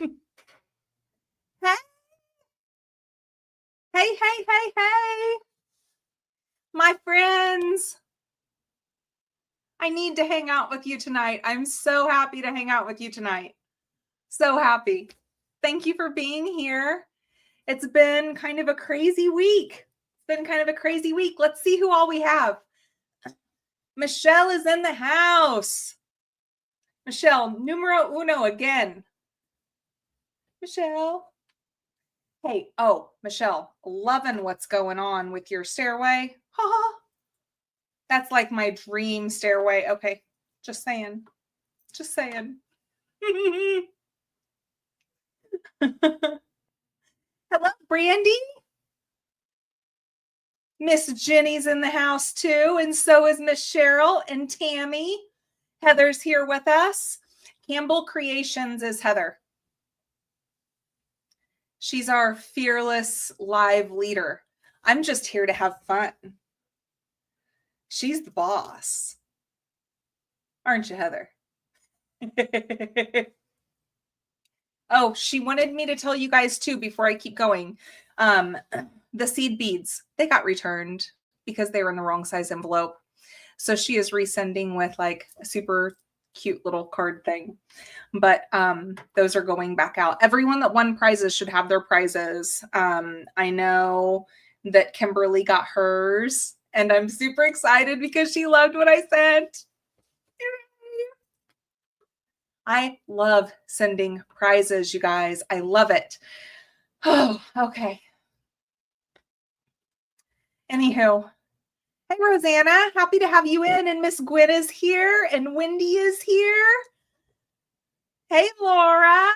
Hey, hey, my friends. I need to hang out with you tonight. I'm so happy to hang out with you tonight. So happy. Thank you for being here. It's been kind of a crazy week. Let's see who all we have. Michelle is in the house. Michelle, numero uno again. Michelle. Hey, Michelle, loving what's going on with your stairway. Ha. That's like my dream stairway. Okay, just saying. Hello, Brandy. Miss Jenny's in the house too, and so is Miss Cheryl and Tammy. Heather's here with us. Campbell Creations is Heather. She's our fearless live leader. I'm just here to have fun. She's the boss. Aren't you, Heather? Oh, she wanted me to tell you guys too before I keep going. The seed beads, they got returned because they were in the wrong size envelope. So she is resending with like a super cute little card thing. But those are going back out. Everyone that won prizes should have their prizes. I know that Kimberly got hers, and I'm super excited because she loved what I sent. I love sending prizes, you guys. I love it. Oh, okay. Anywho, hey, Rosanna, happy to have you in. And Miss Gwen is here, and Wendy is here. Hey, Laura.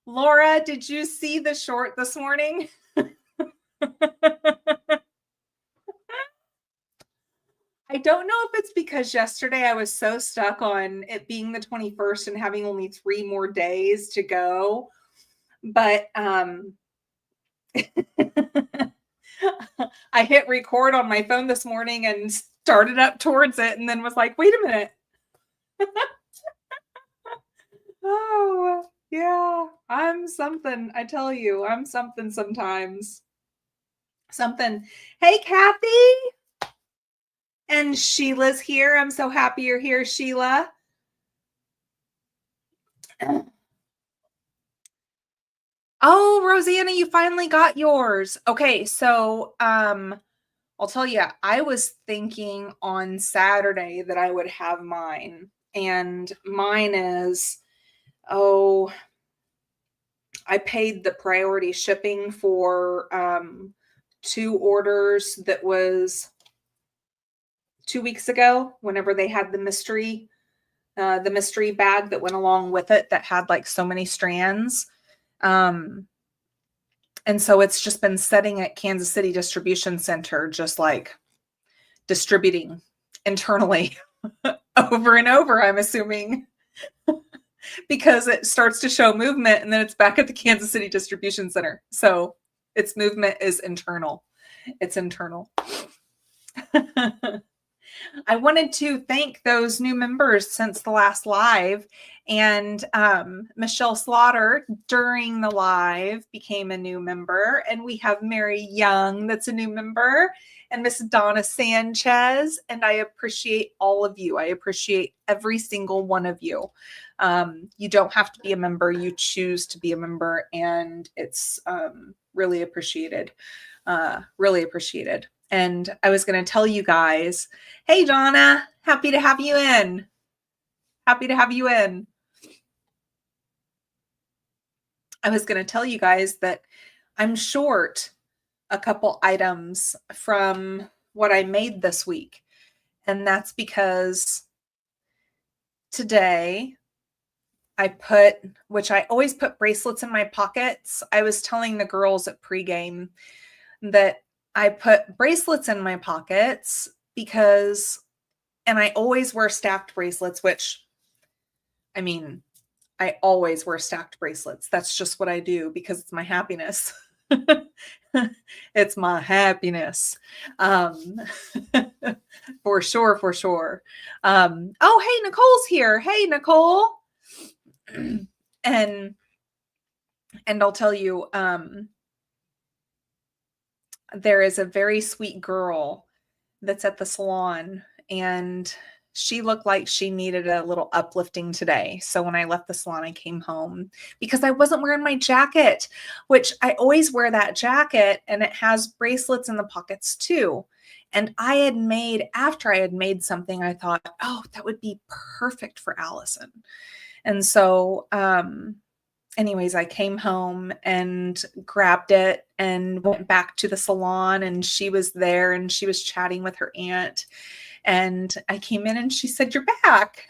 Laura, did you see the short this morning? I don't know if it's because yesterday I was so stuck on it being the 21st and having only 3 more days to go. But I hit record on my phone this morning and started up towards it and then was like, wait a minute. Oh, yeah, I'm something. I tell you, I'm something sometimes. Something. Hey, Kathy. And Sheila's here. I'm so happy you're here, Sheila. Oh, Rosanna, you finally got yours. Okay, so I'll tell you, I was thinking on Saturday that I would have mine. And mine is, I paid the priority shipping for 2 orders that was 2 weeks ago, whenever they had the mystery bag that went along with it that had like so many strands. And so it's just been sitting at Kansas City Distribution Center, just like distributing internally over and over, I'm assuming, because it starts to show movement and then it's back at the Kansas City Distribution Center. So its movement is internal. It's internal. I wanted to thank those new members since the last live. And Michelle Slaughter during the live became a new member. And we have Mary Young that's a new member, and Miss Donna Sanchez. And I appreciate all of you. I appreciate every single one of you. You don't have to be a member. You choose to be a member. And it's really appreciated. Really appreciated. And I was going to tell you guys, hey, Donna, happy to have you in. Happy to have you in. I was going to tell you guys that I'm short a couple items from what I made this week. And that's because today I always put bracelets in my pockets. I was telling the girls at pregame that I put bracelets in my pockets because, and I always wear stacked bracelets, which, I mean, I always wear stacked bracelets. That's just what I do because it's my happiness. It's my happiness. For sure. Oh, hey, Nicole's here. Hey, Nicole. And And I'll tell you, there is a very sweet girl that's at the salon, and she looked like she needed a little uplifting today. So when I left the salon, I came home because I wasn't wearing my jacket, which I always wear that jacket, and it has bracelets in the pockets too. And after I had made something, I thought, oh, that would be perfect for Allison. And so, anyways, I came home and grabbed it and went back to the salon, and she was there and she was chatting with her aunt. And I came in and she said, "You're back."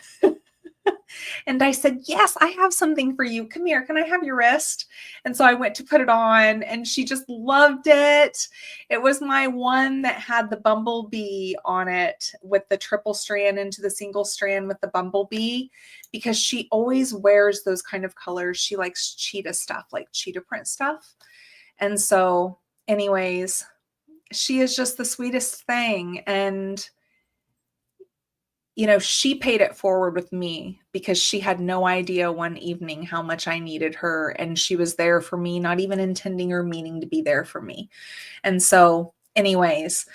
And I said, "Yes, I have something for you. Come here. Can I have your wrist?" And so I went to put it on, and she just loved it. It was my one that had the bumblebee on it with the triple strand into the single strand with the bumblebee, because she always wears those kind of colors. She likes cheetah stuff, like cheetah print stuff. And so, anyways, she is just the sweetest thing. And she paid it forward with me because she had no idea one evening how much I needed her. And she was there for me, not even intending or meaning to be there for me. And so, anyways,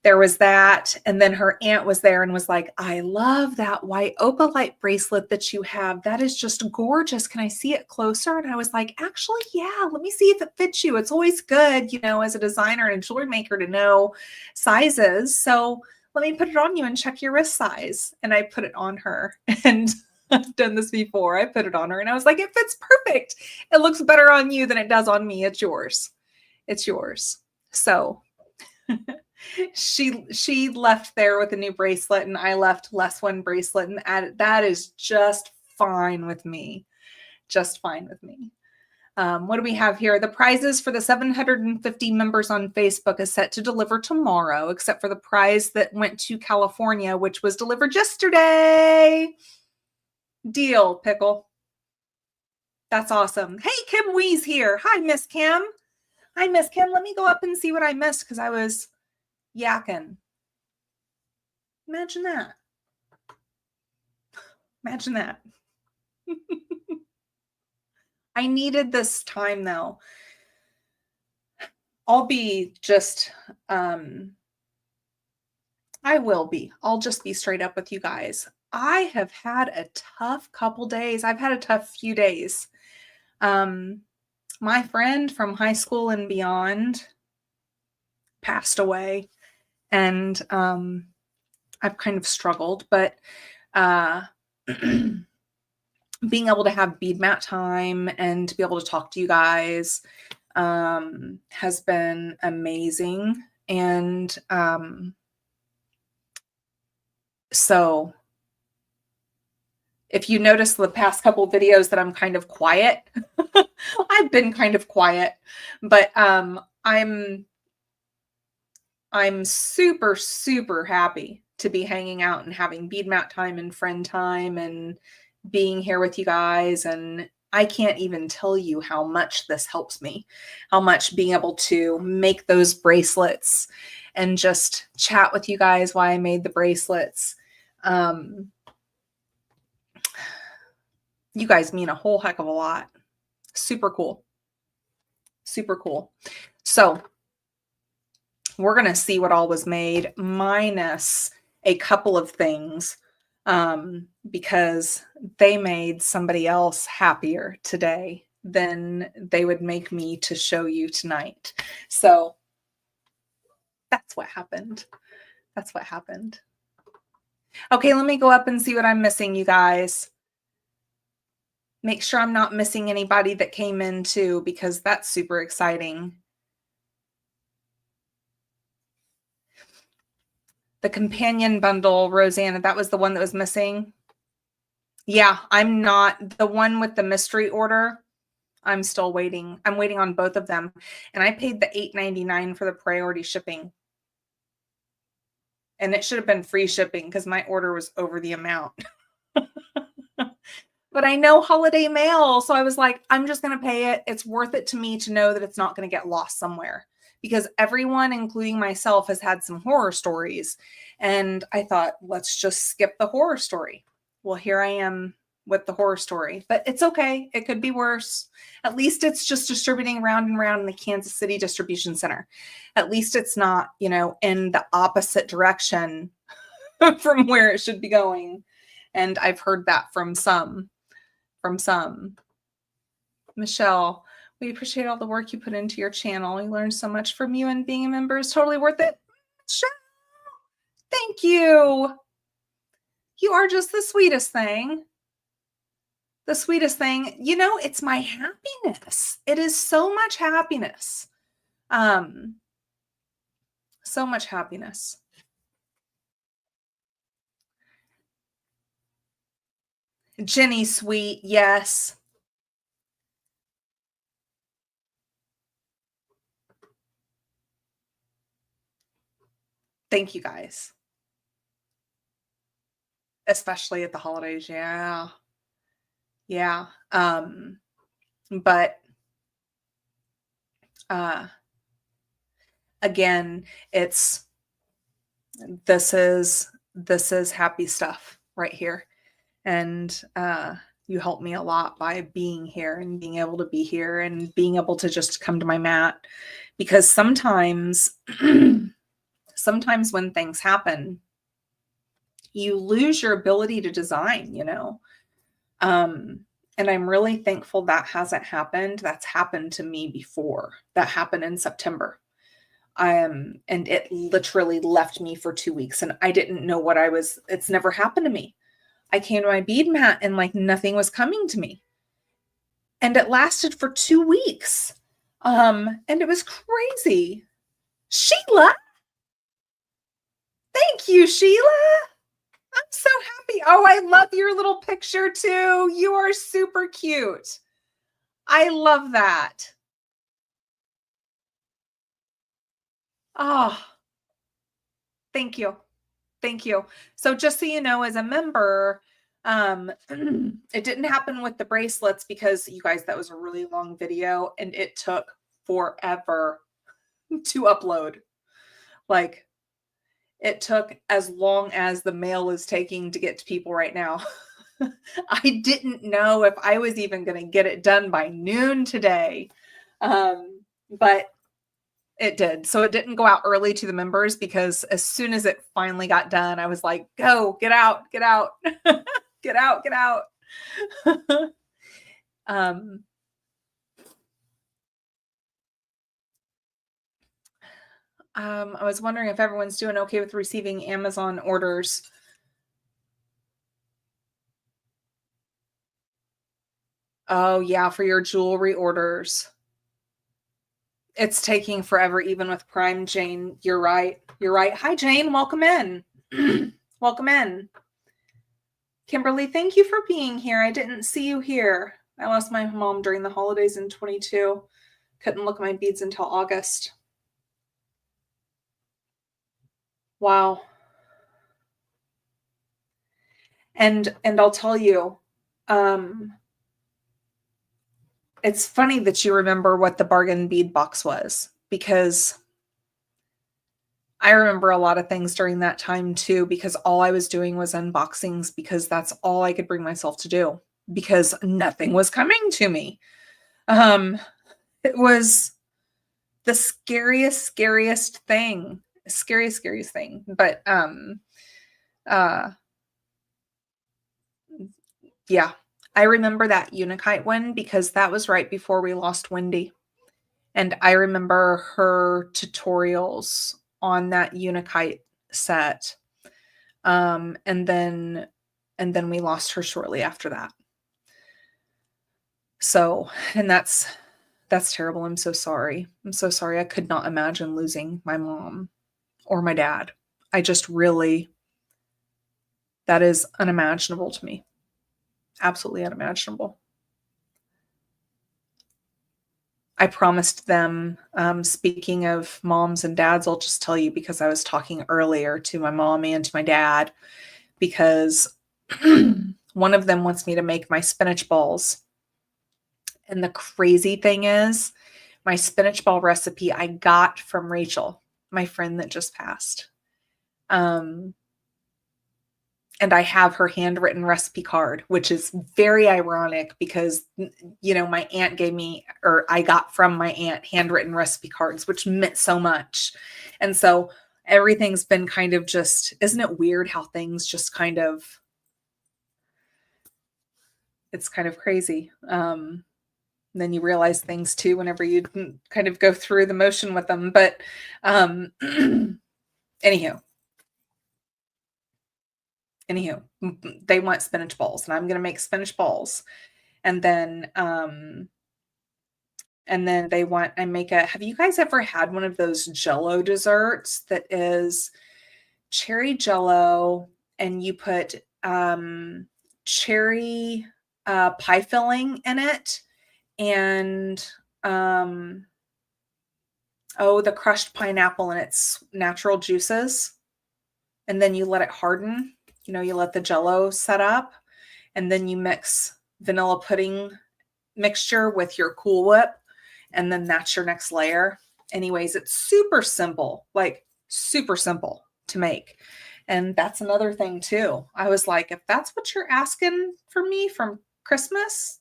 there was that. And then her aunt was there and was like, "I love that white opalite bracelet that you have. That is just gorgeous. Can I see it closer?" And I was like, "Actually, yeah, let me see if it fits you." It's always good, as a designer and a jewelry maker, to know sizes. So let me put it on you and check your wrist size. And I put it on her, and I've done this before. I put it on her and I was like, "It fits perfect. It looks better on you than it does on me. It's yours. It's yours." So she left there with a new bracelet, and I left less one bracelet, and that is just fine with me. Just fine with me. What do we have here? The prizes for the 750 members on Facebook is set to deliver tomorrow, except for the prize that went to California, which was delivered yesterday. Deal, Pickle. That's awesome. Hey, Kim Wee's here. Hi, Miss Kim. Hi, Miss Kim. Let me go up and see what I missed because I was yakking. Imagine that. Imagine that. I needed this time, though. I'll be just, I will be. I'll just be straight up with you guys. I have had a tough couple days. I've had a tough few days. My friend from high school and beyond passed away, and I've kind of struggled, but being able to have bead mat time and to be able to talk to you guys has been amazing. And so if you notice the past couple videos that I'm kind of quiet, I've been kind of quiet, but I'm super, super happy to be hanging out and having bead mat time and friend time and being here with you guys. And I can't even tell you how much this helps me, how much being able to make those bracelets and just chat with you guys while I made the bracelets. You guys mean a whole heck of a lot. Super cool. Super cool. So we're going to see what all was made, minus a couple of things, because they made somebody else happier today than they would make me to show you tonight. So that's what happened. That's what happened. Okay, let me go up and see what I'm missing, you guys. Make sure I'm not missing anybody that came in too, because that's super exciting. The companion bundle, Rosanna, that was the one that was missing. Yeah, I'm not the one with the mystery order. I'm still waiting. I'm waiting on both of them. And I paid the $8.99 for the priority shipping. And it should have been free shipping because my order was over the amount. But I know holiday mail. So I was like, I'm just going to pay it. It's worth it to me to know that it's not going to get lost somewhere, because everyone, including myself, has had some horror stories. And I thought, let's just skip the horror story. Well, here I am with the horror story, but it's okay. It could be worse. At least it's just distributing round and round in the Kansas City distribution center. At least it's not, in the opposite direction from where it should be going. And I've heard that from some. Michelle, we appreciate all the work you put into your channel. We learned so much from you, and being a member is totally worth it. Michelle, thank you. You are just the sweetest thing. The sweetest thing. It's my happiness. It is so much happiness. So much happiness. Jenny, sweet. Yes. Thank you guys. Especially at the holidays. Yeah. Yeah. But again, this is happy stuff right here. And you helped me a lot by being here and being able to be here and being able to just come to my mat, because sometimes when things happen, you lose your ability to design, and I'm really thankful that hasn't happened. That's happened to me before. That happened in September. And it literally left me for 2 weeks, and I didn't know it's never happened to me. I came to my bead mat and nothing was coming to me. And it lasted for 2 weeks. And it was crazy. Sheila. Thank you, Sheila. I'm so happy. Oh, I love your little picture too. You are super cute. I love that. Oh, thank you. Thank you. So just so you know, as a member, it didn't happen with the bracelets because, you guys, that was a really long video and it took forever to upload. It took as long as the mail is taking to get to people right now. I didn't know if I was even going to get it done by noon today. But it did. So it didn't go out early to the members, because as soon as it finally got done, I was like, go, get out, get out, get out, get out. I was wondering if everyone's doing okay with receiving Amazon orders. Oh, yeah, for your jewelry orders. It's taking forever, even with Prime, Jane. You're right. You're right. Hi, Jane. Welcome in. Welcome in. Kimberly, thank you for being here. I didn't see you here. I lost my mom during the holidays in 22. Couldn't look at my beads until August. Wow. And I'll tell you, it's funny that you remember what the bargain bead box was, because I remember a lot of things during that time too, because all I was doing was unboxings, because that's all I could bring myself to do, because nothing was coming to me. It was the scariest thing. Scariest thing. But yeah, I remember that Unikite one because that was right before we lost Wendy. And I remember her tutorials on that Unikite set. And then we lost her shortly after that. So, and that's terrible. I'm so sorry. I'm so sorry. I could not imagine losing my mom or my dad. I just really, that is unimaginable to me. Absolutely unimaginable. I promised them, speaking of moms and dads, I'll just tell you, because I was talking earlier to my mom and to my dad, because one of them wants me to make my spinach balls. And the crazy thing is, my spinach ball recipe I got from Rachel, my friend that just passed. And And I have her handwritten recipe card, which is very ironic because, my aunt gave me, or I got from my aunt, handwritten recipe cards, which meant so much. And so everything's been kind of just, isn't it weird how things just kind of, it's kind of crazy. Then you realize things too whenever you kind of go through the motion with them. But anywho, they want spinach balls, and I'm going to make spinach balls. And then they want, have you guys ever had one of those Jello desserts that is cherry Jello and you put cherry pie filling in it and the crushed pineapple and its natural juices, and then you let it harden. You let the Jello set up, and then you mix vanilla pudding mixture with your Cool Whip, and then that's your next layer. Anyways, it's super simple, like super simple to make. And that's another thing too. I was like, if that's what you're asking for me from Christmas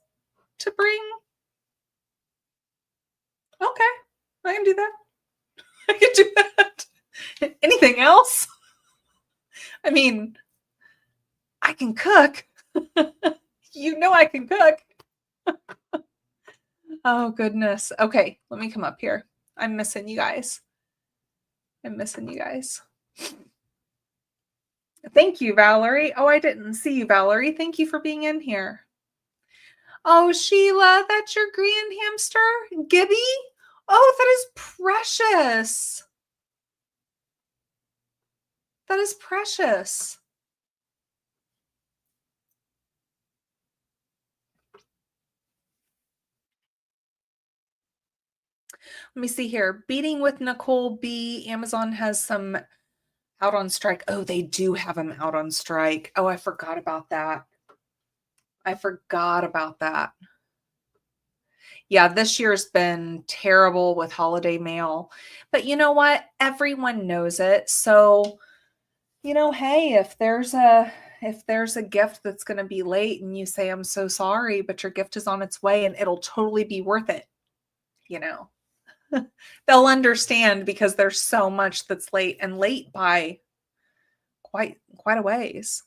to bring, okay, I can do that. I can do that. Anything else? I mean, I can cook. I can cook. Oh, goodness. Okay, let me come up here. I'm missing you guys. Thank you, Valerie. Oh, I didn't see you, Valerie. Thank you for being in here. Oh, Sheila, that's your grand hamster? Gibby? Oh, that is precious. That is precious. Let me see here. Beating with Nicole B. Amazon has some out on strike. Oh, they do have them out on strike. Oh, I forgot about that. Yeah, this year's been terrible with holiday mail. But you know what? Everyone knows it. So, hey, if there's a gift that's going to be late and you say, I'm so sorry, but your gift is on its way and it'll totally be worth it, they'll understand because there's so much that's late, and late by quite a ways.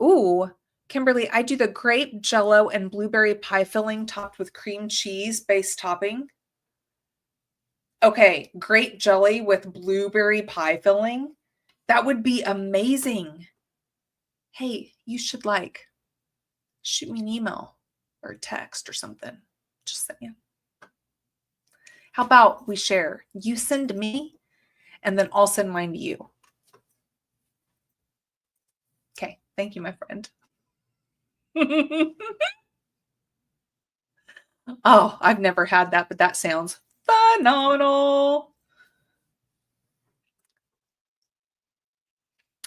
Ooh, Kimberly, I do the grape Jello and blueberry pie filling topped with cream cheese base topping. Okay, grape jelly with blueberry pie filling. That would be amazing. Hey, you should shoot me an email or a text or something. Just saying. How about we share? You send to me and then I'll send mine to you. Okay, thank you, my friend. Oh, I've never had that, but that sounds phenomenal.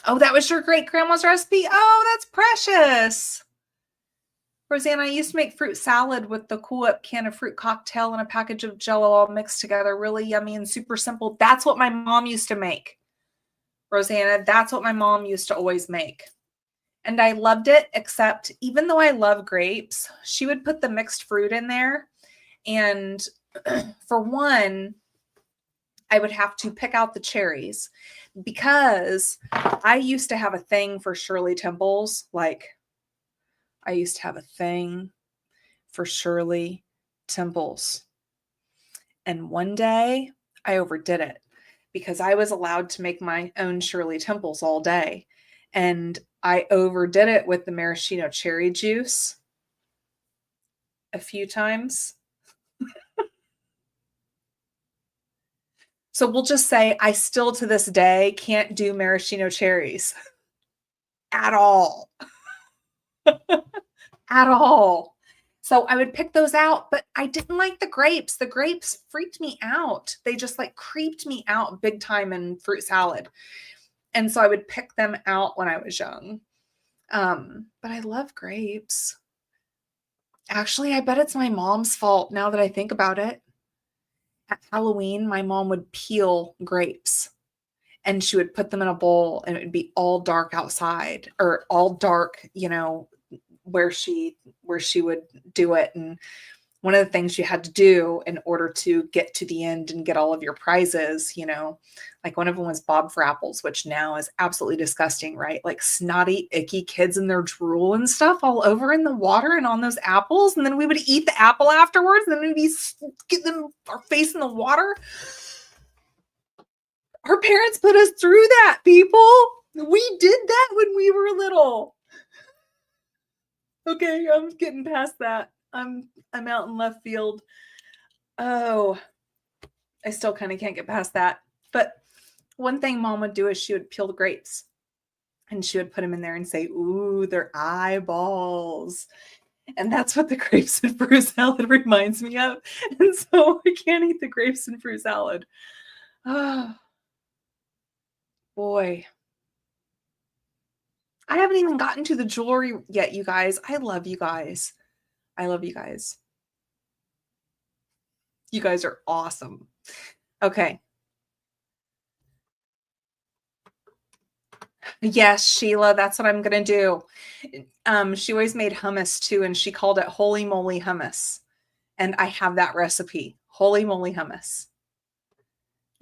Oh, that was your great grandma's recipe? Oh, that's precious. Rosanna, I used to make fruit salad with the Cool Whip can of fruit cocktail and a package of Jello all mixed together. Really yummy and super simple. That's what my mom used to make. Rosanna, that's what my mom used to always make. And I loved it, except even though I love grapes, she would put the mixed fruit in there. And for one, I would have to pick out the cherries because I used to have a thing for Shirley Temples. I used to have a thing for Shirley Temples. And one day I overdid it because I was allowed to make my own Shirley Temples all day. And I overdid it with the maraschino cherry juice a few times. So we'll just say I still to this day can't do maraschino cherries at all. At all. So I would pick those out, but I didn't like the grapes. The grapes freaked me out. They just creeped me out big time in fruit salad. And so I would pick them out when I was young. But I love grapes. Actually, I bet it's my mom's fault now that I think about it. At Halloween, my mom would peel grapes and she would put them in a bowl, and it would be all dark outside, or all dark, where she would do it. And one of the things you had to do in order to get to the end and get all of your prizes, like one of them was Bob for apples, which now is absolutely disgusting, right? Like snotty, icky kids and their drool and stuff all over in the water and on those apples. And then we would eat the apple afterwards. And then we'd be get them our face in the water. Our parents put us through that, people. We did that when we were little. Okay, I'm getting past that. I'm out in left field. Oh, I still kind of can't get past that. But one thing Mom would do is she would peel the grapes, and she would put them in there and say, "Ooh, they're eyeballs." And that's what the grapes and fruit salad reminds me of. And so I can't eat the grapes and fruit salad. Oh, boy. I haven't even gotten to the jewelry yet, you guys. I love you guys. I love you guys. You guys are awesome. Okay. Yes, Sheila, that's what I'm going to do. She always made hummus too, and she called it Holy Moly Hummus. And I have that recipe. Holy Moly Hummus.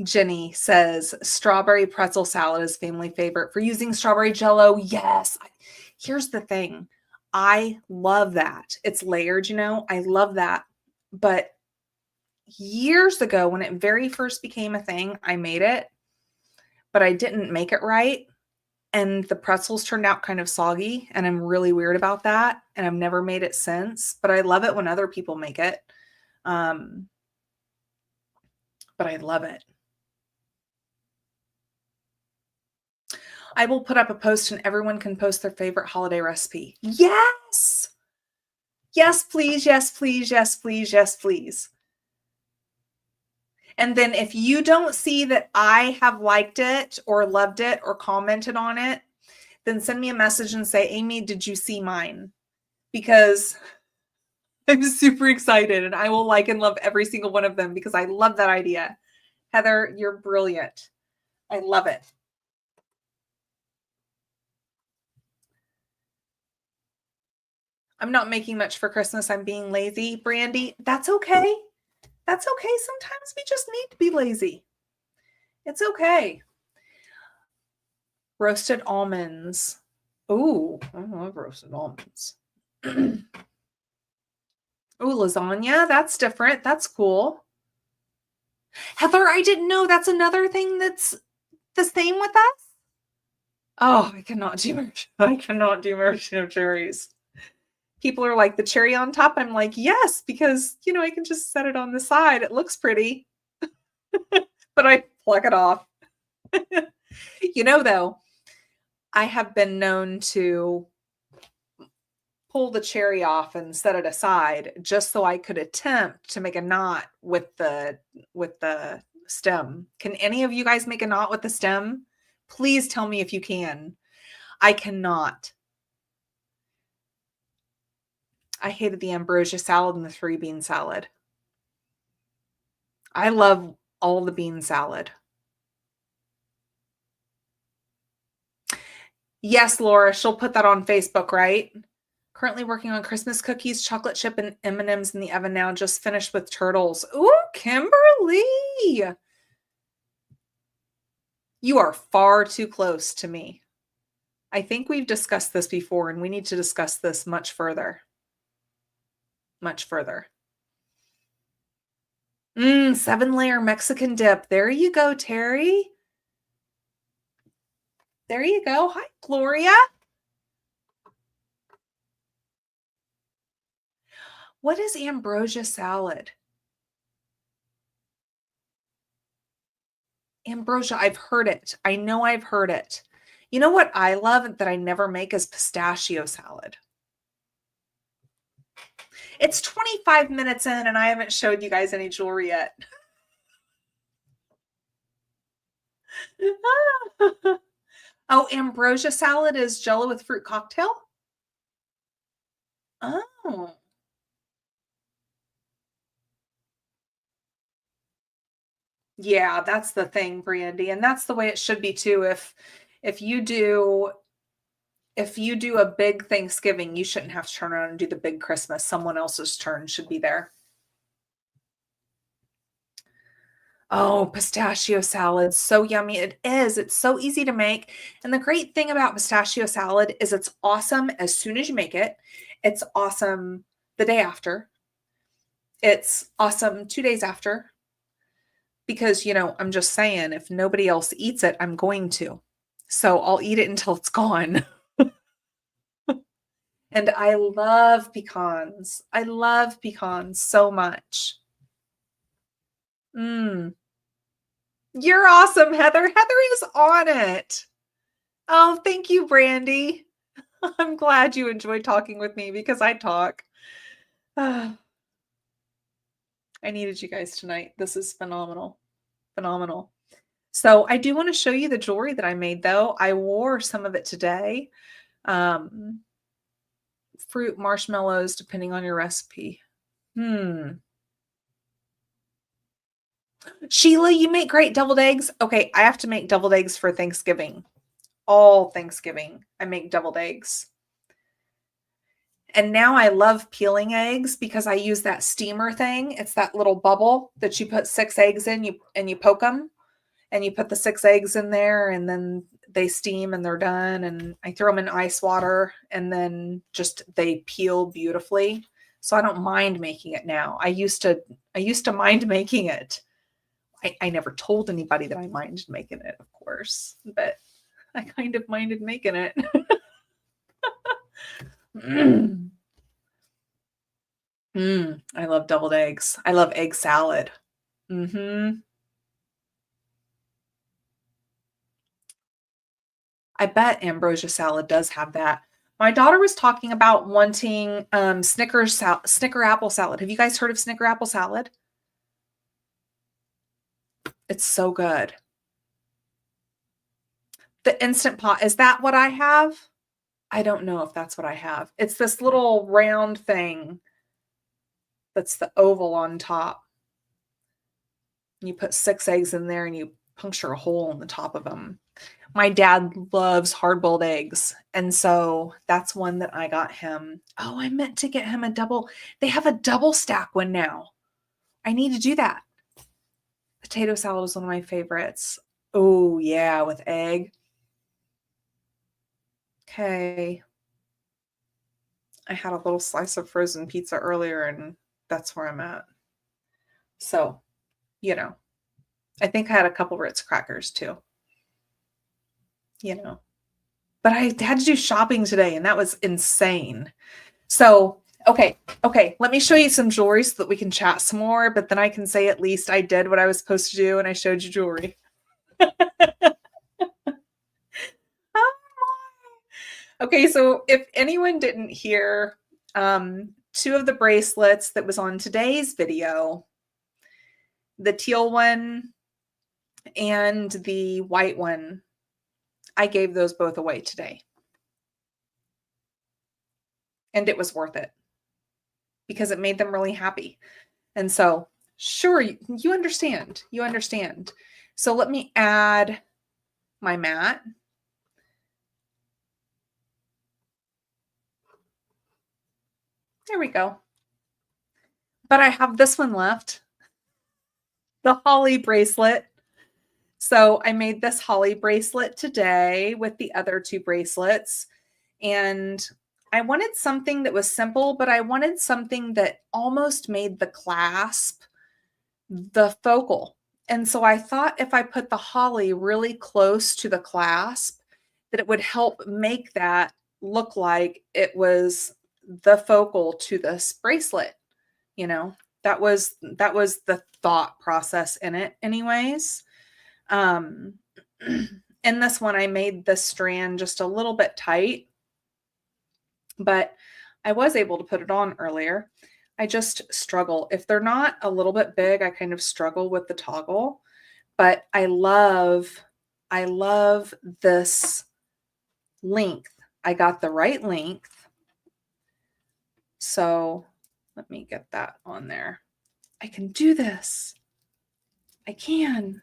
Jenny says strawberry pretzel salad is family favorite for using strawberry jello. Yes. Here's the thing. I love that. It's layered, I love that. But years ago, when it very first became a thing, I made it, but I didn't make it right. And the pretzels turned out kind of soggy, and I'm really weird about that. And I've never made it since, but I love it when other people make it. But I love it. I will put up a post and everyone can post their favorite holiday recipe. Yes. Yes, please. Yes, please. Yes, please. Yes, please. And then if you don't see that I have liked it or loved it or commented on it, then send me a message and say, Amy, did you see mine? Because I'm super excited and I will like and love every single one of them because I love that idea. Heather, you're brilliant. I love it. I'm not making much for Christmas. I'm being lazy, Brandy. That's okay. That's okay. Sometimes we just need to be lazy. It's okay. Roasted almonds. Ooh, I love roasted almonds. Ooh, lasagna. That's different. That's cool. Heather, I didn't know that's another thing that's the same with us. Oh, I cannot do maraschino cherries. People are like, the cherry on top. I'm like, yes, because, I can just set it on the side. It looks pretty. But I pluck it off. Though, I have been known to pull the cherry off and set it aside just so I could attempt to make a knot with the stem. Can any of you guys make a knot with the stem? Please tell me if you can. I cannot. I hated the ambrosia salad and the 3-bean salad. I love all the bean salad. Yes, Laura, she'll put that on Facebook, right? Currently working on Christmas cookies, chocolate chip, and M&Ms in the oven now. Just finished with turtles. Ooh, Kimberly! You are far too close to me. I think we've discussed this before, and we need to discuss this much further. Much further. 7-layer Mexican dip. There you go, Terry. There you go. Hi, Gloria. What is ambrosia salad? Ambrosia, I've heard it. I know I've heard it. You know what I love that I never make is pistachio salad. It's 25 minutes in and I haven't showed you guys any jewelry yet. Oh, ambrosia salad is Jello with fruit cocktail? Oh. Yeah, that's the thing, Brandy, and that's the way it should be too. If you do if you do a big Thanksgiving, you shouldn't have to turn around and do the big Christmas. Someone else's turn should be there. Oh, pistachio salad. So yummy. It is. It's so easy to make. And the great thing about pistachio salad is it's awesome as soon as you make it. It's awesome the day after. It's awesome 2 days after. Because, I'm just saying, if nobody else eats it, I'm going to. So I'll eat it until it's gone. And I love pecans. I love pecans so much. Mm. You're awesome, Heather. Heather is on it. Oh, thank you, Brandy. I'm glad you enjoyed talking with me because I talk. I needed you guys tonight. This is phenomenal. Phenomenal. So I do want to show you the jewelry that I made, though. I wore some of it today. Fruit, marshmallows, depending on your recipe. Sheila, you make great deviled eggs. Okay, I have to make deviled eggs for Thanksgiving. All Thanksgiving, I make deviled eggs. And now I love peeling eggs because I use that steamer thing. It's that little bubble that you put 6 eggs in, you poke them, and you put the 6 eggs in there, and then they steam and they're done. And I throw them in ice water, and then just they peel beautifully. So I don't mind making it now. I used to mind making it. I never told anybody that I minded making it, of course, but I kind of minded making it. I love deviled eggs. I love egg salad. I bet ambrosia salad does have that. My daughter was talking about wanting Snicker apple salad. Have you guys heard of Snicker apple salad? It's so good. The Instant Pot, is that what I have? I don't know if that's what I have. It's this little round thing that's the oval on top. You put 6 eggs in there and you puncture a hole in the top of them. My dad loves hard-boiled eggs, and so that's one that I got him. Oh, I meant to get him a double. They have a double stack one now. I need to do that. Potato salad is one of my favorites. Oh, yeah, with egg. Okay. I had a little slice of frozen pizza earlier, and that's where I'm at. So, I think I had a couple Ritz crackers too. But I had to do shopping today, and that was insane. So, okay, let me show you some jewelry so that we can chat some more, but then I can say at least I did what I was supposed to do and I showed you jewelry. Okay, so if anyone didn't hear, 2 of the bracelets that was on today's video, the teal one and the white one, I gave those both away today. And it was worth it because it made them really happy. And so, sure, you understand. You understand. So let me add my mat. There we go. But I have this one left, the holly bracelet. So I made this holly bracelet today with the other 2 bracelets. And I wanted something that was simple, but I wanted something that almost made the clasp the focal. And so I thought if I put the holly really close to the clasp, that it would help make that look like it was the focal to this bracelet. That was the thought process in it anyways. In this one, I made the strand just a little bit tight, but I was able to put it on earlier. I just struggle. If they're not a little bit big, I kind of struggle with the toggle, but I love this length. I got the right length. So let me get that on there. I can do this. I can.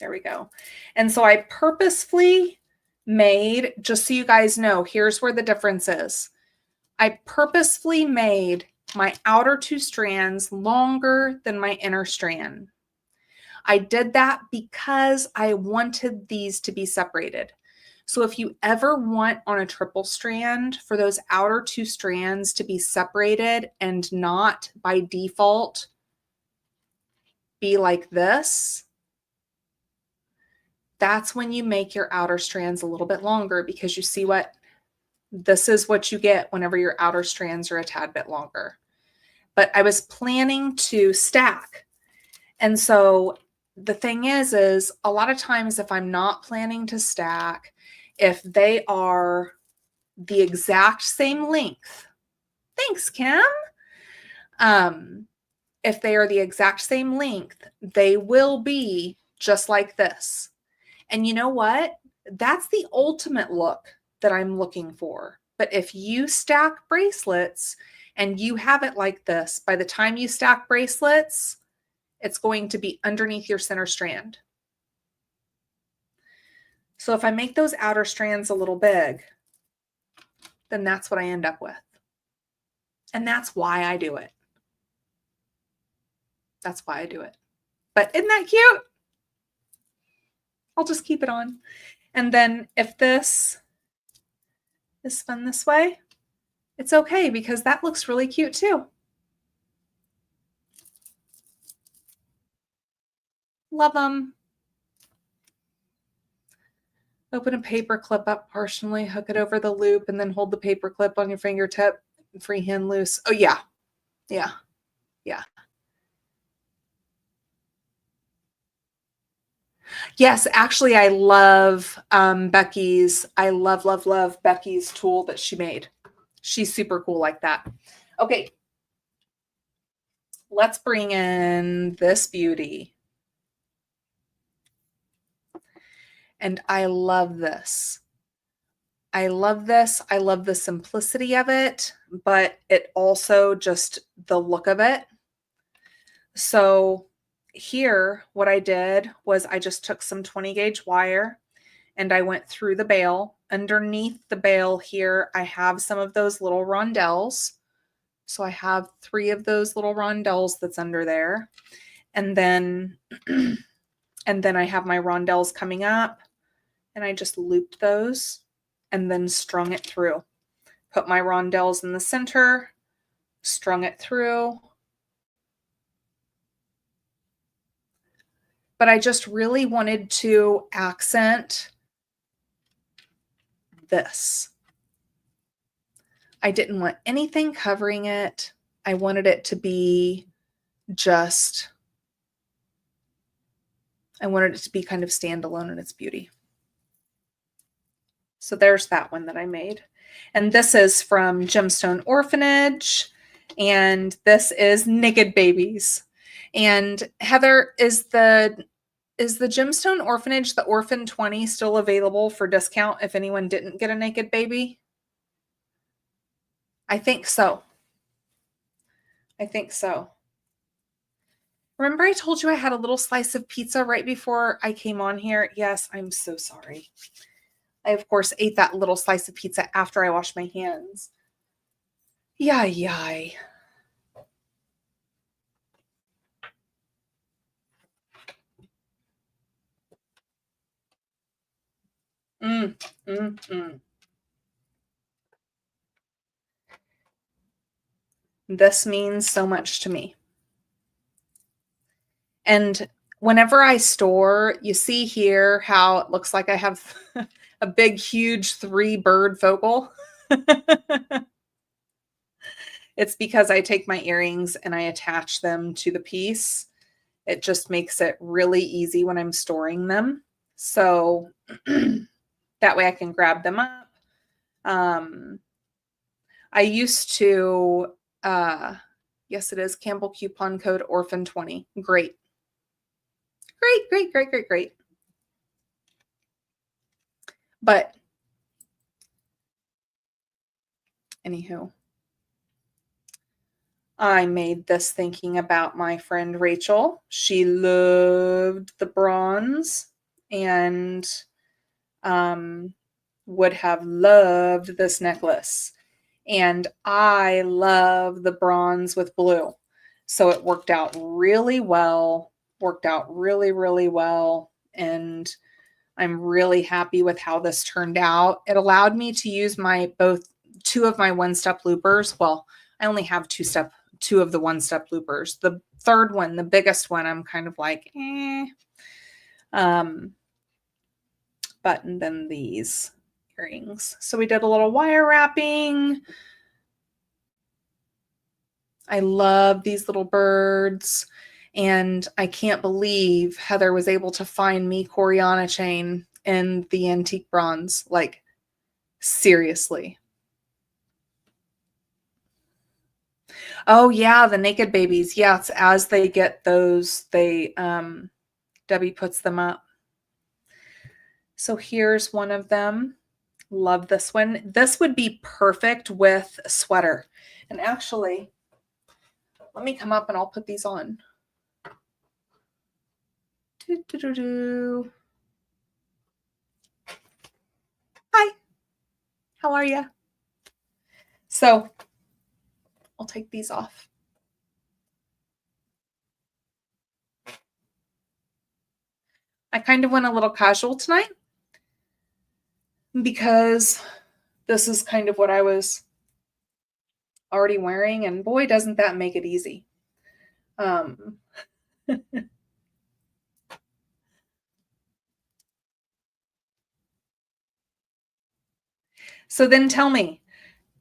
There we go. And so I purposefully made, just so you guys know, here's where the difference is. I purposefully made my outer 2 strands longer than my inner strand. I did that because I wanted these to be separated. So if you ever want on a triple strand for those outer 2 strands to be separated and not by default be like this, that's when you make your outer strands a little bit longer, because you see what? This is what you get whenever your outer strands are a tad bit longer. But I was planning to stack. And so the thing is a lot of times if I'm not planning to stack, if they are the exact same length, thanks, Kim. If they are the exact same length, they will be just like this. And you know what? That's the ultimate look that I'm looking for. But if you stack bracelets and you have it like this, by the time you stack bracelets, it's going to be underneath your center strand. So if I make those outer strands a little big, then that's what I end up with. And that's why I do it. That's why I do it. But isn't that cute? I'll just keep it on. And then if this is spun this way, it's okay, because that looks really cute too. Love them. Open a paper clip up partially, hook it over the loop, and then hold the paper clip on your fingertip, freehand loose. Oh yeah, yeah, yeah. Yes, actually, I love Becky's. I love Becky's tool that she made. She's super cool like that. Okay, let's bring in this beauty. And I love this. I love this. I love the simplicity of it, but it also just the look of it. So here, what I did was I just took some 20 gauge wire and I went through the bail. Underneath the bail here, I have some of those little rondelles. So I have 3 of those little rondelles that's under there. And then, and then I have my rondelles coming up, and I just looped those and then strung it through. Put my rondelles in the center, strung it through. But I just really wanted to accent this. I didn't want anything covering it. I wanted it to be just, I wanted it to be kind of standalone in its beauty. So there's that one that I made. And this is from Gemstone Orphanage. And this is Naked Babies. And Heather, is the Gemstone Orphanage, the Orphan 20, still available for discount if anyone didn't get a naked baby? I think so. I think so. Remember I told you I had a little slice of pizza right before I came on here? Yes, I'm so sorry. I, of course, ate that little slice of pizza after I washed my hands. Yay. This means so much to me. And whenever I store, you see here how it looks like I have a big, huge 3-bird focal. It's because I take my earrings and I attach them to the piece. It just makes it really easy when I'm storing them. So that way I can grab them up. I used to, yes, it is Campbell coupon code Orphan20. Great. Great. But anywho, I made this thinking about my friend Rachel. She loved the bronze and would have loved this necklace. And I love the bronze with blue. So it worked out really well, really well. And I'm really happy with how this turned out. It allowed me to use two of my one-step loopers. Well, I only have two of the one-step loopers. The third one, the biggest one, I'm kind of like, eh. But and then these earrings. So we did a little wire wrapping. I love these little birds. And I can't believe Heather was able to find me Coriana chain in the antique bronze. Like, seriously. Oh yeah, the naked babies. Yes, as they get those, Debbie puts them up. So here's one of them. Love this one. This would be perfect with a sweater. And actually, let me come up and I'll put these on. Hi, how are you? So I'll take these off. I kind of went a little casual tonight because this is kind of what I was already wearing, and boy, doesn't that make it easy. So then tell me,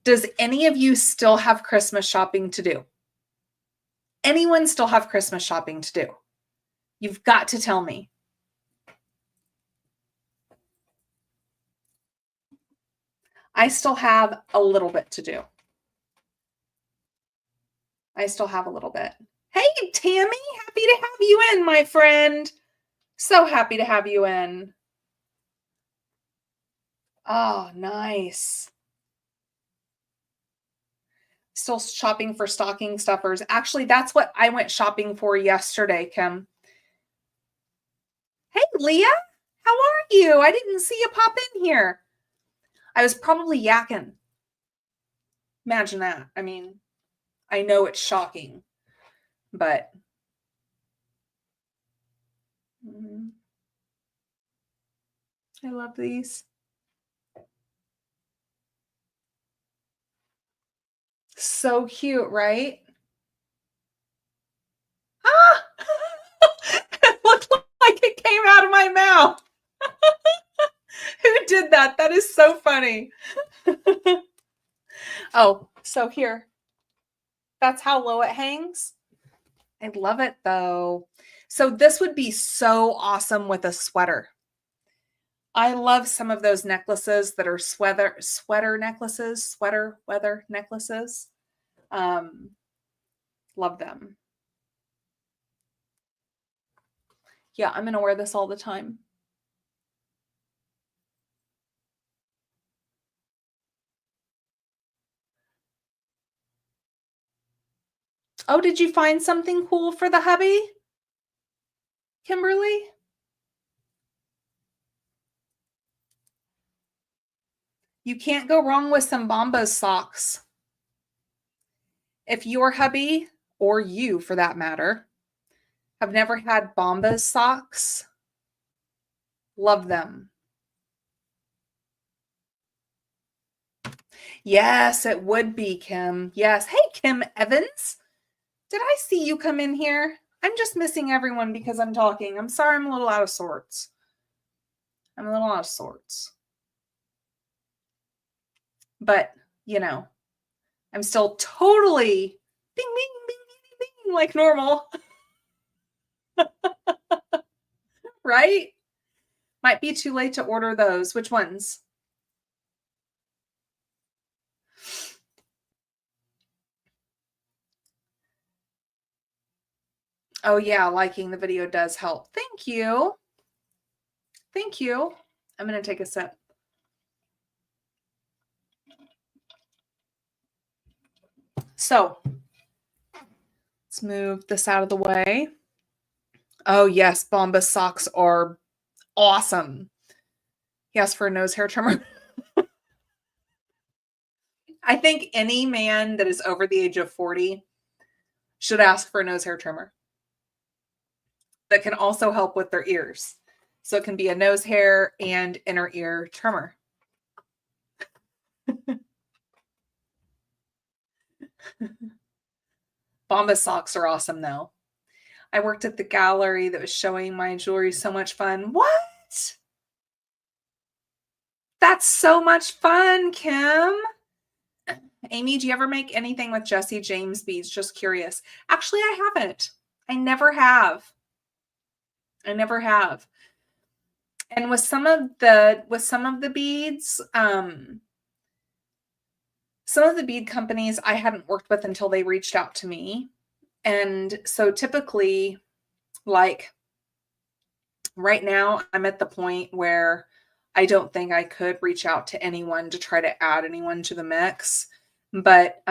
does any of you still have Christmas shopping to do? Anyone still have Christmas shopping to do? You've got to tell me. I still have a little bit to do. I still have a little bit. Hey, Tammy, happy to have you in, my friend. So happy to have you in. Oh, nice. Still shopping for stocking stuffers. Actually, that's what I went shopping for yesterday, Kim. Hey, Leah, how are you? I didn't see you pop in here. I was probably yakking. Imagine that. I mean, I know it's shocking, but I love these. So cute, right? Ah! It looked like it came out of my mouth. Who did that? That is so funny. Oh, so here. That's how low it hangs. I love it though. So this would be so awesome with a sweater. I love some of those necklaces that are sweater weather necklaces. Love them. Yeah, I'm going to wear this all the time. Oh, did you find something cool for the hubby, Kimberly? You can't go wrong with some Bombas socks. If your hubby, or you for that matter, have never had Bombas socks, love them. Yes, it would be, Kim. Yes. Hey, Kim Evans. Did I see you come in here? I'm just missing everyone because I'm talking. I'm sorry, I'm a little out of sorts. But, you know, I'm still totally bing, bing, bing, bing, bing, like normal. Right? Might be too late to order those. Which ones? Oh, yeah, liking the video does help. Thank you. Thank you. I'm going to take a sip. So, Let's move this out of the way. Oh, yes. Bombas socks are awesome. He asked for a nose hair trimmer. I think any man that is over the age of 40 should ask for a nose hair trimmer that can also help with their ears. So it can be a nose hair and inner ear trimmer. Bombas socks are awesome though. I worked at the gallery that was showing my jewelry. So much fun. What? That's so much fun, Kim. Amy, do you ever make anything with Jesse James beads? Just curious. Actually, I haven't. I never have. I never have. And with some of the beads, some of the bead companies I hadn't worked with until they reached out to me. And so typically, like right now, I'm at the point where I don't think I could reach out to anyone to try to add anyone to the mix. But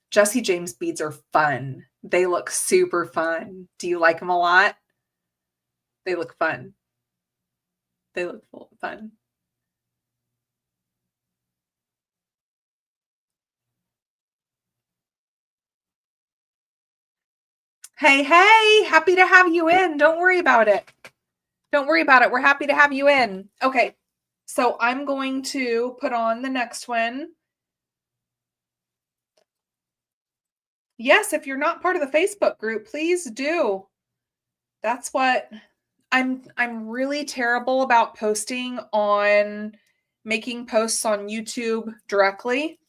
Jesse James beads are fun. They look super fun. Do you like them a lot? They look fun. They look fun. Hey, happy to have you in. Don't worry about it. Don't worry about it. We're happy to have you in. Okay, so I'm going to put on the next one. Yes, if you're not part of the Facebook group, please do. That's what I'm really terrible about posting on making posts on YouTube directly.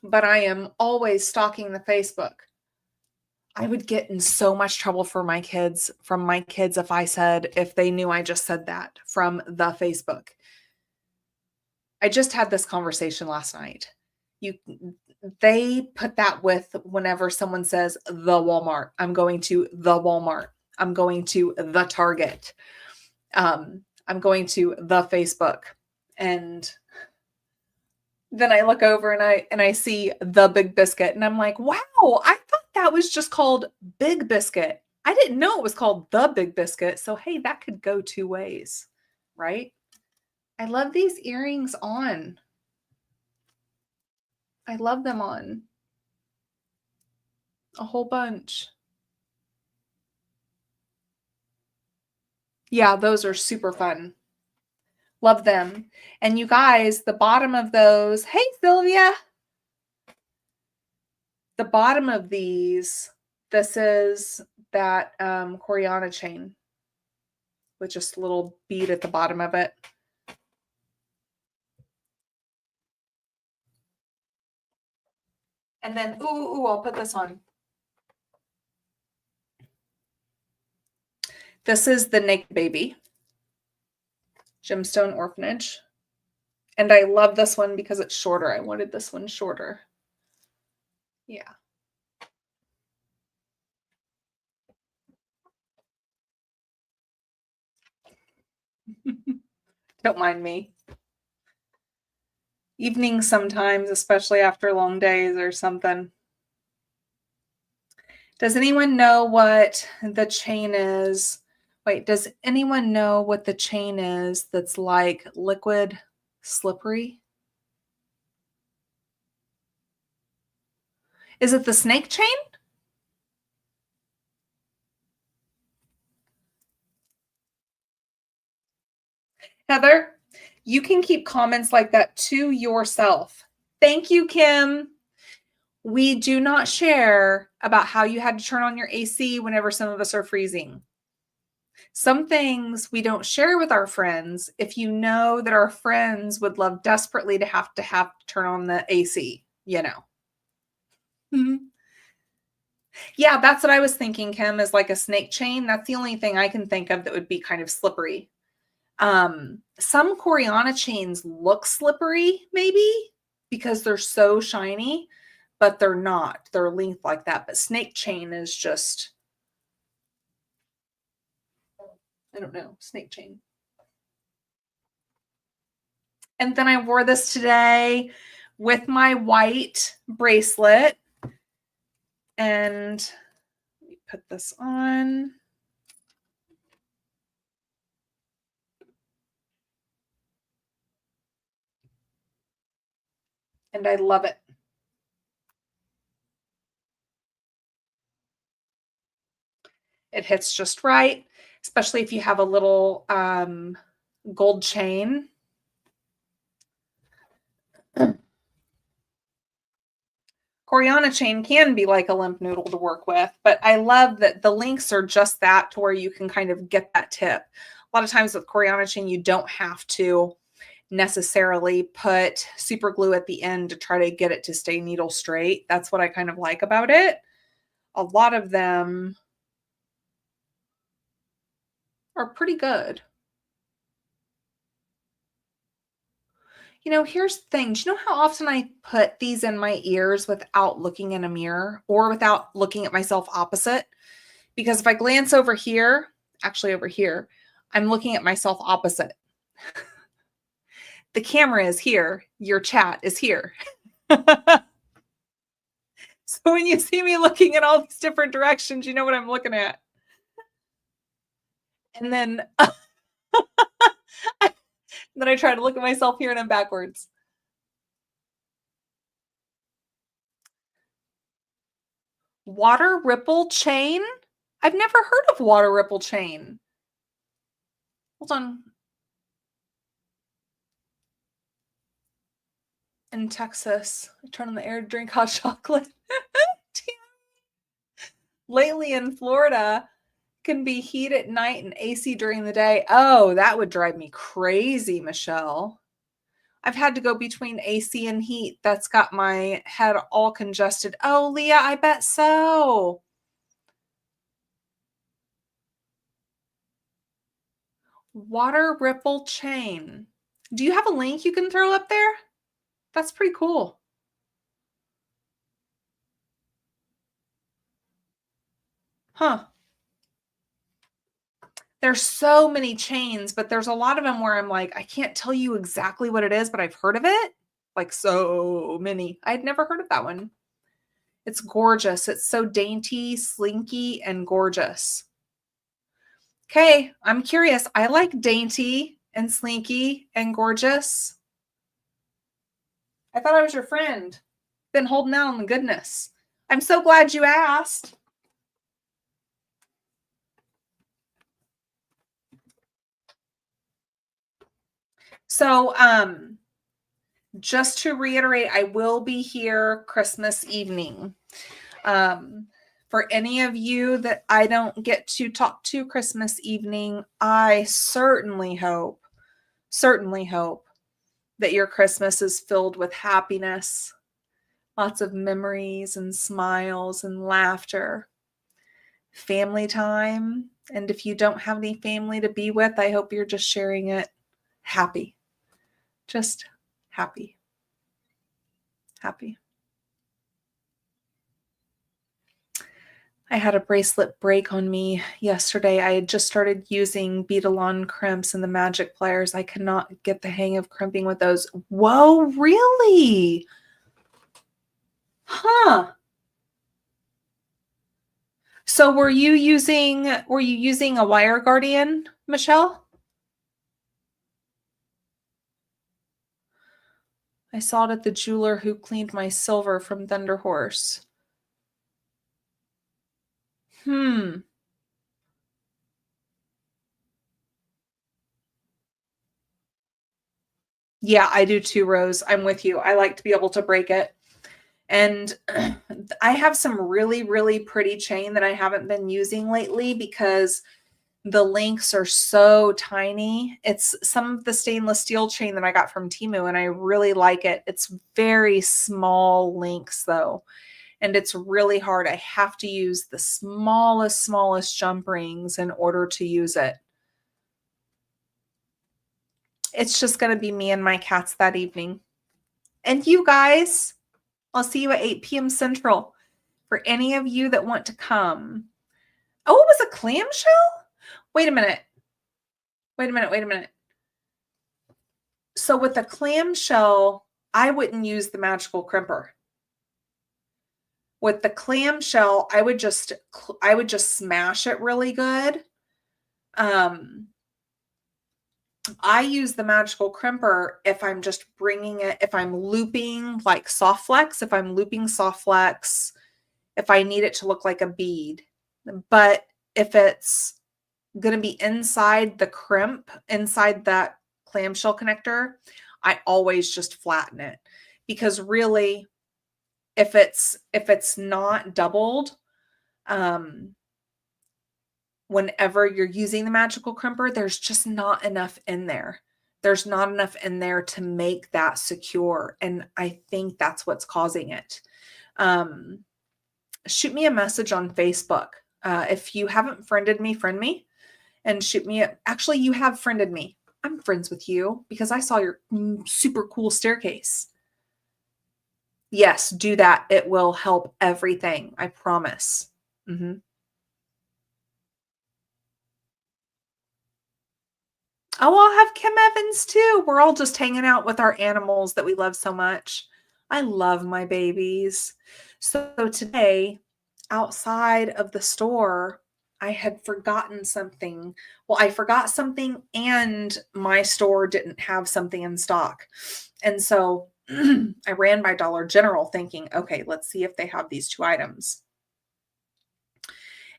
But I am always stalking the Facebook. I would get in so much trouble from my kids if they knew I just said that from the Facebook. I just had this conversation last night. They put that with whenever someone says the Walmart. I'm going to the Walmart. I'm going to the Target. I'm going to the Facebook. And then I look over and I see the Big Biscuit and I'm like, wow, I thought that was just called Big Biscuit. I didn't know it was called the Big Biscuit. So, hey, that could go two ways, right? I love these earrings on. I love them on. A whole bunch. Yeah, those are super fun. Love them. And you guys, the bottom of those, hey, Sylvia. The bottom of these, this is that Coriana chain with just a little bead at the bottom of it. And then, ooh, I'll put this on. This is the Naked Baby Gemstone Orphanage. And I love this one because it's shorter. I wanted this one shorter. Yeah. Don't mind me. Evenings sometimes, especially after long days or something. Does anyone know what the chain is? Wait, does anyone know what the chain is that's like liquid slippery? Is it the snake chain? Heather, you can keep comments like that to yourself. Thank you, Kim. We do not share about how you had to turn on your AC whenever some of us are freezing. Some things we don't share with our friends if you know that our friends would love desperately to have to turn on the AC, you know. Mm-hmm. Yeah, that's what I was thinking, Kim, is like a snake chain. That's the only thing I can think of that would be kind of slippery. Some Coriana chains look slippery, maybe, because they're so shiny, but they're not. They're length like that. But snake chain is just, I don't know, snake chain. And then I wore this today with my white bracelet. And let me put this on. And I love it. It hits just right, especially if you have a little gold chain. Coriana chain can be like a limp noodle to work with, but I love that the links are just that to where you can kind of get that tip. A lot of times with Coriana chain, you don't have to necessarily put super glue at the end to try to get it to stay needle straight. That's what I kind of like about it. A lot of them are pretty good. You know, here's the thing. Do you know how often I put these in my ears without looking in a mirror or without looking at myself opposite? Because if I glance over here, actually over here, I'm looking at myself opposite. The camera is here. Your chat is here. So when you see me looking in all these different directions, you know what I'm looking at. And then then I try to look at myself here and I'm backwards. Water ripple chain? I've never heard of water ripple chain. Hold on. In Texas, I turn on the air to drink hot chocolate. Lately in Florida, can be heat at night and AC during the day. Oh, that would drive me crazy, Michelle. I've had to go between AC and heat. That's got my head all congested. Oh, Leah, I bet so. Water ripple chain. Do you have a link you can throw up there? That's pretty cool. Huh. There's so many chains, but there's a lot of them where I'm like, I can't tell you exactly what it is, but I've heard of it. Like so many. I'd never heard of that one. It's gorgeous. It's so dainty, slinky, and gorgeous. Okay, I'm curious. I like dainty and slinky and gorgeous. I thought I was your friend. Been holding out on the goodness. I'm so glad you asked. So, just to reiterate, I will be here Christmas evening. For any of you that I don't get to talk to Christmas evening, I certainly hope that your Christmas is filled with happiness, lots of memories and smiles and laughter, family time. And if you don't have any family to be with, I hope you're just sharing it happy. Just happy. Happy. I had a bracelet break on me yesterday. I had just started using Beadalon crimps and the magic pliers. I cannot get the hang of crimping with those. Whoa, really? Huh. So were you using a wire guardian, Michelle? I saw it at the jeweler who cleaned my silver from Thunder Horse. Yeah, I do too, Rose. I'm with you. I like to be able to break it. And I have some really, really pretty chain that I haven't been using lately because the links are so tiny. It's some of the stainless steel chain that I got from Temu, and I really like it. It's very small links, though, and it's really hard. I have to use the smallest jump rings in order to use it. It's just going to be me and my cats that evening. And you guys, I'll see you at 8 p.m. Central. For any of you that want to come. Oh, it was a clamshell? Wait a minute. So with a clamshell, I wouldn't use the magical crimper. With the clamshell, I would just smash it really good. I use the magical crimper if I'm just bringing it, if I'm looping like soft flex, if I'm looping soft flex, if I need it to look like a bead. But if it's going to be inside the crimp, inside that clamshell connector, I always just flatten it, because really, if it's not doubled, whenever you're using the magical crimper, there's just not enough in there. There's not enough in there to make that secure. And I think that's what's causing it. Shoot me a message on Facebook. If you haven't friended me, friend me and shoot me. Actually, you have friended me. I'm friends with you because I saw your super cool staircase. Yes, do that. It will help everything. I promise. Mm-hmm. Oh, I'll have Kim Evans too. We're all just hanging out with our animals that we love so much. I love my babies. So today, outside of the store, I had forgotten something. Well, I forgot something and my store didn't have something in stock. And so I ran by Dollar General thinking, okay, let's see if they have these two items.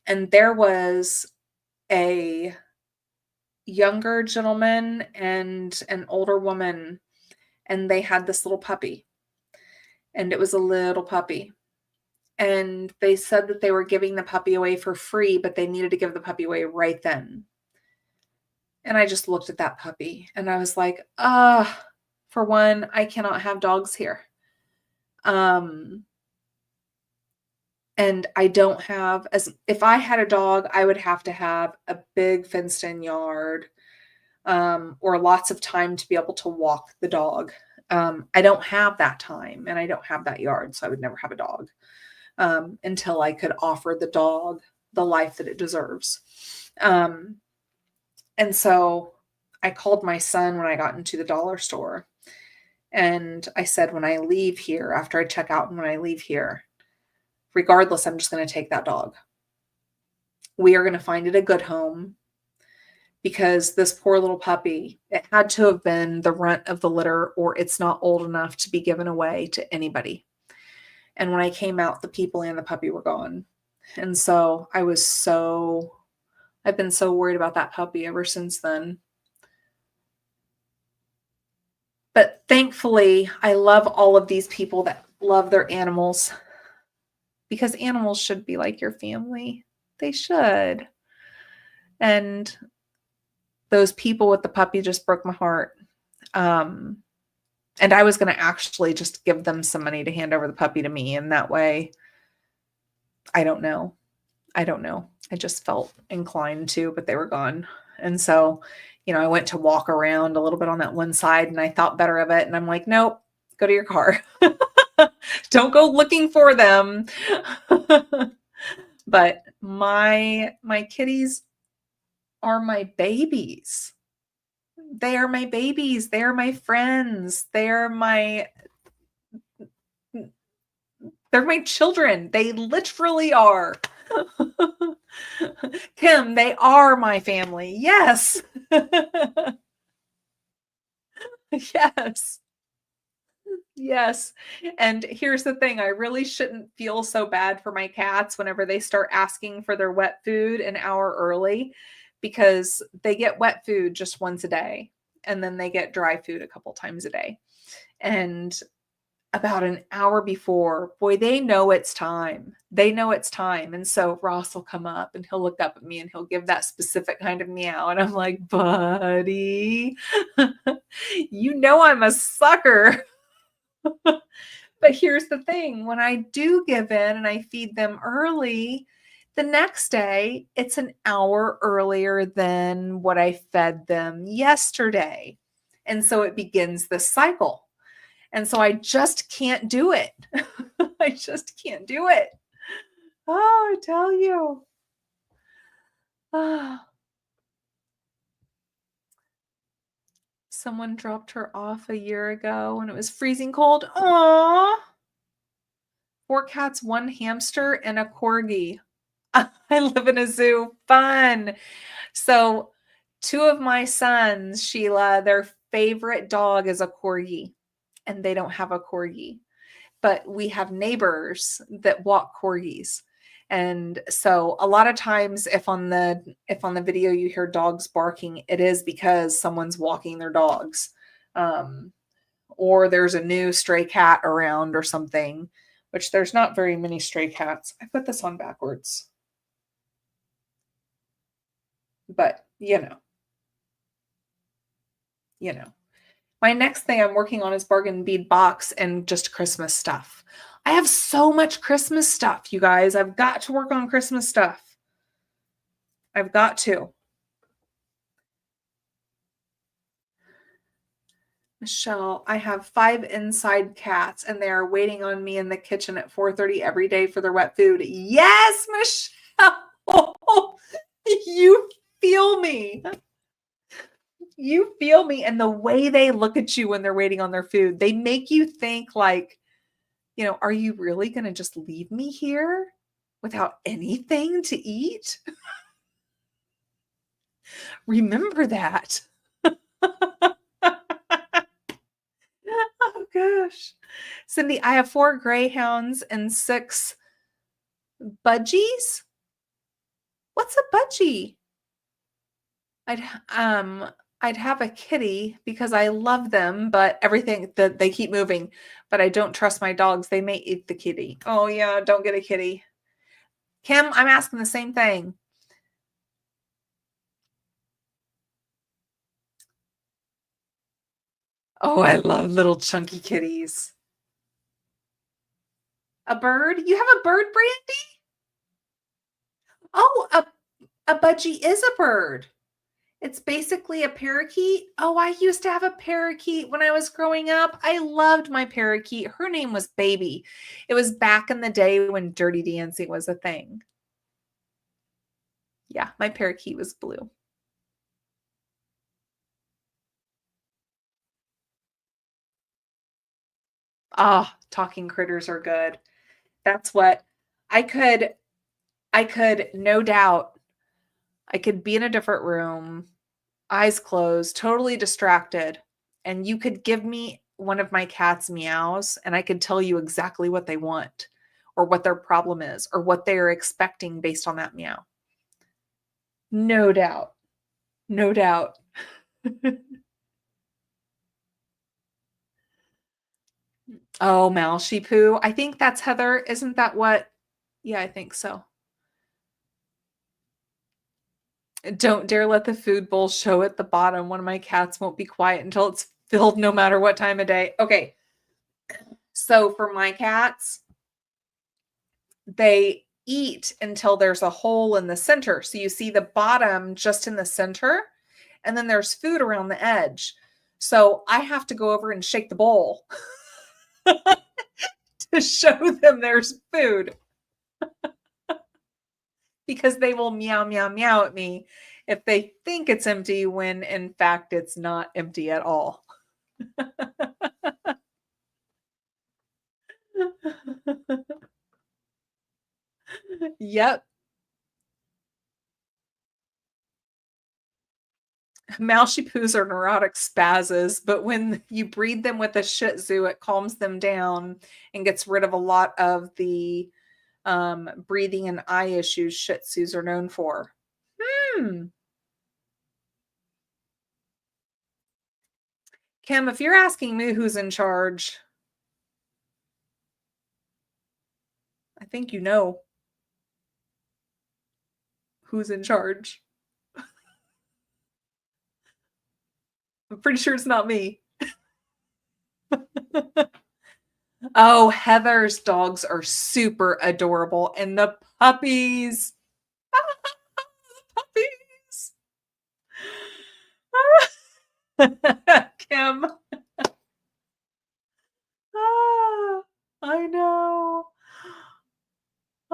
And there was a younger gentleman and an older woman, and they had this little puppy, and it was a little puppy. And they said that they were giving the puppy away for free, but they needed to give the puppy away right then. And I just looked at that puppy and I was like, for one, I cannot have dogs here. And I don't have, as if I had a dog, I would have to have a big fenced in yard, or lots of time to be able to walk the dog. I don't have that time and I don't have that yard, so I would never have a dog until I could offer the dog the life that it deserves. And so I called my son when I got into the dollar store, and I said, when I leave here, after I check out and when I leave here, regardless, I'm just going to take that dog. We are going to find it a good home, because this poor little puppy, it had to have been the runt of the litter, or it's not old enough to be given away to anybody. And when I came out, the people and the puppy were gone. And so I've been so worried about that puppy ever since then. But thankfully, I love all of these people that love their animals, because animals should be like your family. They should. And those people with the puppy just broke my heart. And I was going to actually just give them some money to hand over the puppy to me. And that way, I don't know. I just felt inclined to, but they were gone. And so, I went to walk around a little bit on that one side and I thought better of it. And I'm like, nope, go to your car. Don't go looking for them. But my kitties are my babies. They are my babies. They are my friends. They're my children. They literally are. Kim, they are my family. Yes. Yes. Yes. And here's the thing, I really shouldn't feel so bad for my cats whenever they start asking for their wet food an hour early, because they get wet food just once a day and then they get dry food a couple times a day. And about an hour before, boy, they know it's time. They know it's time. And so Ross will come up and he'll look up at me and he'll give that specific kind of meow. And I'm like, buddy, I'm a sucker. But here's the thing, when I do give in and I feed them early, the next day it's an hour earlier than what I fed them yesterday. And so it begins this cycle. And so I just can't do it. I just can't do it. Oh, I tell you. Oh. Someone dropped her off a year ago and it was freezing cold. Aww. 4 cats, 1 hamster, and a corgi. I live in a zoo. Fun. So 2 of my sons, Sheila, their favorite dog is a corgi, and they don't have a corgi. But we have neighbors that walk corgis. And so a lot of times if on the video you hear dogs barking, it is because someone's walking their dogs. Or there's a new stray cat around or something, which there's not very many stray cats. I put this on backwards. But, you know. My next thing I'm working on is bargain bead box and just Christmas stuff. I have so much Christmas stuff, you guys. I've got to work on Christmas stuff. I've got to. Michelle, I have 5 inside cats and they are waiting on me in the kitchen at 4:30 every day for their wet food. Yes, Michelle. You feel me. You feel me. And the way they look at you when they're waiting on their food, they make you think like, are you really going to just leave me here without anything to eat? Remember that. Oh, gosh. Cindy, I have 4 greyhounds and 6 budgies. What's a budgie? I'd have a kitty because I love them, but everything that they keep moving, but I don't trust my dogs. They may eat the kitty. Oh yeah, don't get a kitty. Kim, I'm asking the same thing. Oh, I love little chunky kitties. A bird? You have a bird, Brandy? Oh, a budgie is a bird. It's basically a parakeet. Oh, I used to have a parakeet when I was growing up. I loved my parakeet. Her name was Baby. It was back in the day when Dirty Dancing was a thing. Yeah, my parakeet was blue. Ah, talking critters are good. That's what I could no doubt, I could be in a different room, eyes closed, totally distracted, and you could give me one of my cat's meows and I could tell you exactly what they want or what their problem is or what they are expecting based on that meow. No doubt. No doubt. Oh, Malshi Poo. I think that's Heather. Isn't that what? Yeah, I think so. Don't dare let the food bowl show at the bottom. One of my cats won't be quiet until it's filled no matter what time of day. Okay. So for my cats, they eat until there's a hole in the center. So you see the bottom just in the center, and then there's food around the edge. So I have to go over and shake the bowl to show them there's food. Because they will meow, meow, meow at me if they think it's empty when in fact it's not empty at all. Yep. Mousy poos are neurotic spazzes, but when you breed them with a Shih Tzu, it calms them down and gets rid of a lot of the breathing and eye issues Shih Tzus are known for. Kim, if you're asking me who's in charge, I think you know who's in charge. I'm pretty sure it's not me. Oh, Heather's dogs are super adorable. And the puppies. Puppies. Kim. I know.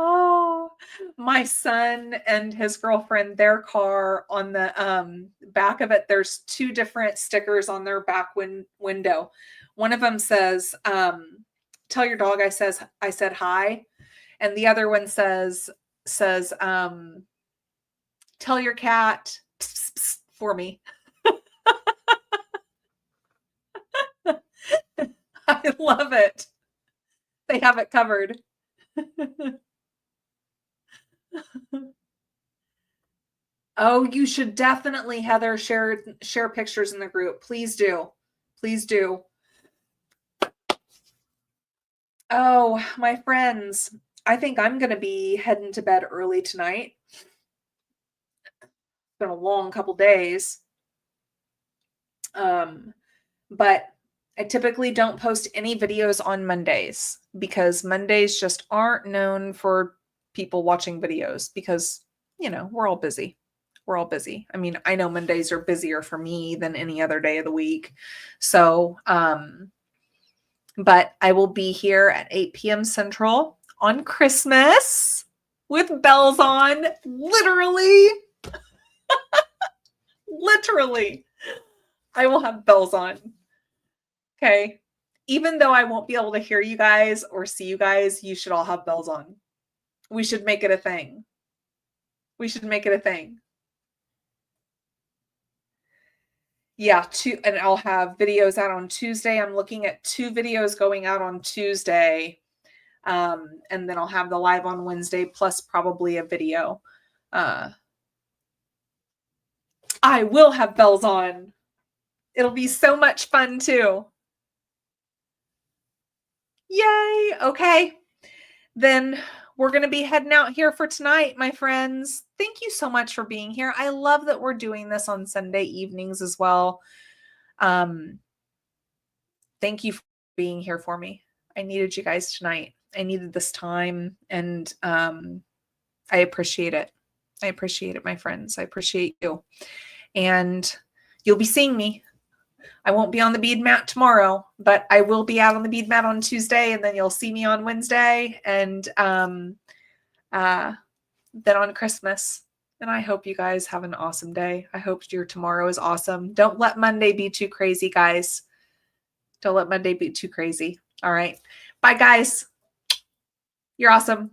Oh, my son and his girlfriend, their car on the back of it, there's 2 different stickers on their back window. One of them says, tell your dog I said hi. And the other one says, tell your cat pss, pss, pss, for me. I love it. They have it covered. Oh, you should definitely, Heather, share pictures in the group. Please do. Please do. Oh, my friends, I think I'm going to be heading to bed early tonight. It's been a long couple days. But I typically don't post any videos on Mondays because Mondays just aren't known for people watching videos because, we're all busy. We're all busy. I mean, I know Mondays are busier for me than any other day of the week. So, but I will be here at 8 p.m. Central on Christmas with bells on, literally. Literally. I will have bells on. Okay. Even though I won't be able to hear you guys or see you guys, you should all have bells on. We should make it a thing. We should make it a thing. Yeah, and I'll have videos out on Tuesday. I'm looking at 2 videos going out on Tuesday. And then I'll have the live on Wednesday plus probably a video. I will have bells on. It'll be so much fun too. Yay. Okay. Then we're going to be heading out here for tonight, my friends. Thank you so much for being here. I love that we're doing this on Sunday evenings as well. Thank you for being here for me. I needed you guys tonight. I needed this time, and I appreciate it. I appreciate it, my friends. I appreciate you. And you'll be seeing me. I won't be on the bead mat tomorrow, but I will be out on the bead mat on Tuesday, and then you'll see me on Wednesday, and then on Christmas. And I hope you guys have an awesome day. I hope your tomorrow is awesome. Don't let Monday be too crazy, guys. Don't let Monday be too crazy. All right. Bye, guys. You're awesome.